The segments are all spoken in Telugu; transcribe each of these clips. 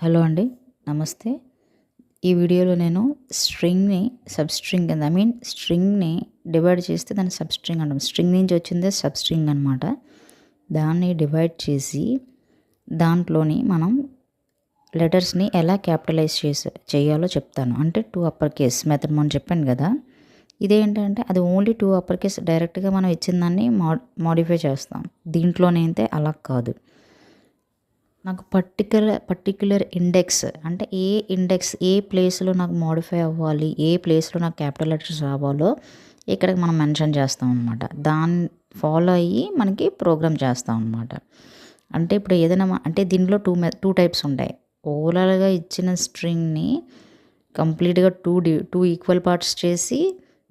హలో అండి. నమస్తే. ఈ వీడియోలో నేను స్ట్రింగ్‌ని సబ్‌స్ట్రింగ్ స్ట్రింగ్‌ని డివైడ్ చేస్తే దాన్ని సబ్‌స్ట్రింగ్ అంటాం. స్ట్రింగ్ నుంచి వచ్చిందే సబ్‌స్ట్రింగ్ అనమాట. దాన్ని డివైడ్ చేసి దాంట్లోని మనం లెటర్స్‌ని ఎలా క్యాపిటలైజ్ చేయాలో చెప్తాను. అంటే 2 అప్పర్ కేస్ మెథడ్ మొన్న చెప్పాను కదా! ఇదేంటంటే అది ఓన్లీ 2 అప్పర్ కేస్ డైరెక్ట్‌గా మనం ఇచ్చిన దాన్ని మోడిఫై చేస్తాం. దీంట్లోనైతే అలా కాదు. నాకు పర్టిక్యులర్ ఇండెక్స్ అంటే ఏ ప్లేస్‌లో నాకు మోడిఫై అవ్వాలి, ఏ ప్లేస్‌లో నాకు క్యాపిటల్ లెటర్స్ రావాలో ఇక్కడికి మనం మెన్షన్ చేస్తాం అనమాట. దాన్ని ఫాలో అయ్యి మనకి ప్రోగ్రామ్ చేస్తాం అనమాట. అంటే ఇప్పుడు ఏదైనా అంటే దీనిలో 2 టైప్స్ ఉంటాయి. ఓవరాల్‌గా ఇచ్చిన స్ట్రింగ్‌ని కంప్లీట్‌గా 2 ఈక్వల్ పార్ట్స్ చేసి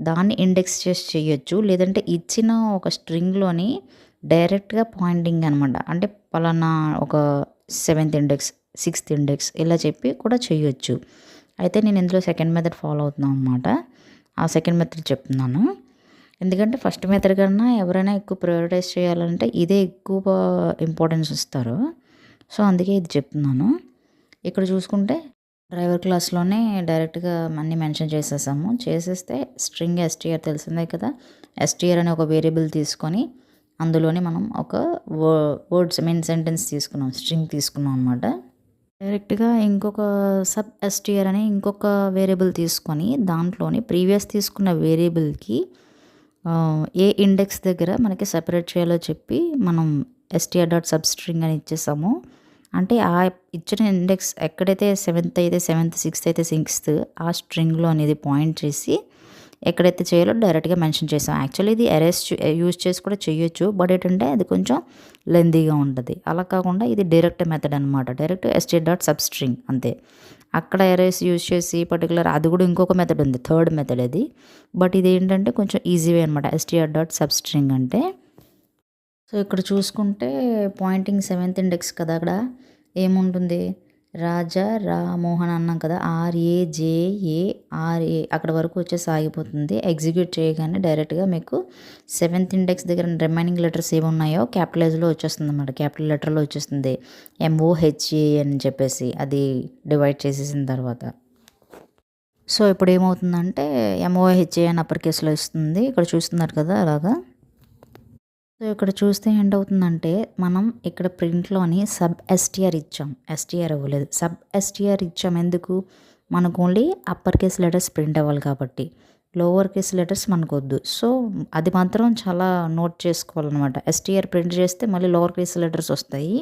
దాన్ని ఇండెక్స్ చేసి చేయొచ్చు. లేదంటే ఇచ్చిన ఒక స్ట్రింగ్‌లోని డైరెక్ట్‌గా పాయింటింగ్ అనమాట. అంటే పలానా ఒక 7th ఇండెక్స్, 6th ఇండెక్స్ ఇలా చెప్పి కూడా చేయొచ్చు. అయితే నేను ఇందులో సెకండ్ మెథడ్ ఫాలో అవుతున్నాను అనమాట. ఆ సెకండ్ మెథడ్ చెప్తున్నాను. ఎందుకంటే ఫస్ట్ మెథడ్ కన్నా ఎవరైనా ఎక్కువ ప్రయారిటైజ్ చేయాలంటే ఇదే ఎక్కువ ఇంపార్టెన్స్ ఇస్తారు. సో, అందుకే ఇది చెప్తున్నాను. ఇక్కడ చూసుకుంటే డ్రైవర్ క్లాస్‌లోనే డైరెక్ట్‌గా అన్నీ మెన్షన్ చేసేసాము. చేసేస్తే స్ట్రింగ్ ఎస్‌టిఆర్ తెలిసిందే కదా! ఎస్‌టిఆర్ అనే ఒక వేరియబుల్ తీసుకొని అందులోనే మనం ఒక వర్డ్స్ సెంటెన్స్ తీసుకున్నాం. స్ట్రింగ్ తీసుకున్నాం అనమాట. డైరెక్ట్‌గా ఇంకొక సబ్ ఎస్‌టిఆర్ అని ఇంకొక వేరియబుల్ తీసుకొని దాంట్లోని ప్రీవియస్ తీసుకున్న వేరియబుల్‌కి ఏ ఇండెక్స్ దగ్గర మనకి సెపరేట్ చేయాలో చెప్పి మనం ఎస్‌టిఆర్ డాట్ సబ్‌స్ట్రింగ్ అని ఇచ్చేసాము. అంటే ఆ ఇచ్చిన ఇండెక్స్ ఎక్కడైతే 7th అయితే 7th, 6th అయితే 6th ఆ స్ట్రింగ్‌లో అనేది పాయింట్ చేసి ఎక్కడైతే చేయాలో డైరెక్ట్‌గా మెన్షన్ చేసాం. యాక్చువల్లీ ఇది అరేస్ యూజ్ చేసి కూడా చేయొచ్చు. బట్ ఏంటంటే అది కొంచెం లెంతీగా ఉంటది. అలా కాకుండా ఇది డైరెక్ట్ మెథడ్ అనమాట. డైరెక్ట్ ఎస్‌టిఆర్ డాట్ సబ్‌స్ట్రింగ్ అంతే. అక్కడ అరేస్ యూజ్ చేసి పర్టిక్యులర్ అది కూడా ఇంకొక మెథడ్ ఉంది. థర్డ్ మెథడ్ అది. బట్ ఇదేంటంటే కొంచెం ఈజీ వే అనమాట. ఎస్‌టిఆర్ డాట్ సబ్‌స్ట్రింగ్ అంటే. సో, ఇక్కడ చూసుకుంటే పాయింటింగ్ 7th ఇండెక్స్ కదా! అక్కడ ఏముంటుంది? రాజా, మోహన్ అన్నాం కదా! RAJARA అక్కడ వరకు వచ్చేసి ఆగిపోతుంది. ఎగ్జిక్యూట్ చేయగానే డైరెక్ట్‌గా మీకు 7th ఇండెక్స్ దగ్గర రిమైనింగ్ లెటర్స్ ఏమున్నాయో క్యాపిటలైజ్‌లో వచ్చేస్తుందన్నమాట. క్యాపిటల్ లెటర్‌లో వచ్చేస్తుంది. MOHA అని చెప్పేసి అది డివైడ్ చేసేసిన తర్వాత. సో, ఇప్పుడు ఏమవుతుందంటే MOHA అని అప్పర్ కేస్‌లో ఇస్తుంది. ఇక్కడ చూస్తున్నారు కదా! అలాగా. సో, ఇక్కడ చూస్తే ఏంటవుతుందంటే మనం ఇక్కడ ప్రింట్‌లోని సబ్ ఎస్‌టిఆర్ ఇచ్చాం. ఎస్‌టిఆర్ ఇవ్వలేదు. సబ్ ఎస్‌టిఆర్ ఇచ్చాం ఎందుకు? మనకు only upper case letters print అవ్వాలి కాబట్టి. లోవర్ కేస్ లెటర్స్ మనకొద్దు. సో, అది మాత్రం చాలా నోట్ చేసుకోవాలన్నమాట. ఎస్‌టిఆర్ ప్రింట్ చేస్తే మళ్ళీ లోవర్ కేస్ లెటర్స్ వస్తాయి.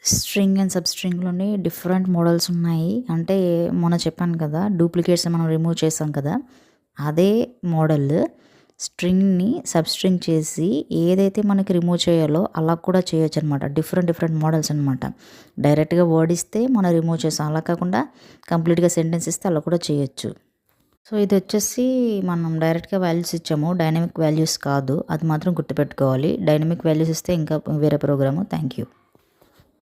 స్ట్రింగ్ అండ్ సబ్‌స్ట్రింగ్‌లోని డిఫరెంట్ మోడల్స్ ఉన్నాయి. అంటే మొన్న చెప్పాను కదా! డూప్లికేట్స్ మనం రిమూవ్ చేసాం కదా! అదే మోడల్ స్ట్రింగ్‌ని సబ్‌స్ట్రింగ్ చేసి ఏదైతే మనకి రిమూవ్ చేయాలో అలా కూడా చేయొచ్చనమాట. డిఫరెంట్ మోడల్స్ అనమాట. డైరెక్ట్‌గా వర్డ్ ఇస్తే మనం రిమూవ్ చేసాం. అలా కాకుండా కంప్లీట్‌గా సెంటెన్స్ ఇస్తే అలా కూడా చేయొచ్చు. సో, ఇదొచ్చేసి మనం డైరెక్ట్‌గా వాల్యూస్ ఇచ్చాము. డైనమిక్ వాల్యూస్ కాదు. అది మాత్రం గుర్తుపెట్టుకోవాలి. డైనమిక్ వాల్యూస్ ఇస్తే ఇంకా వేరే ప్రోగ్రాము. Thank you.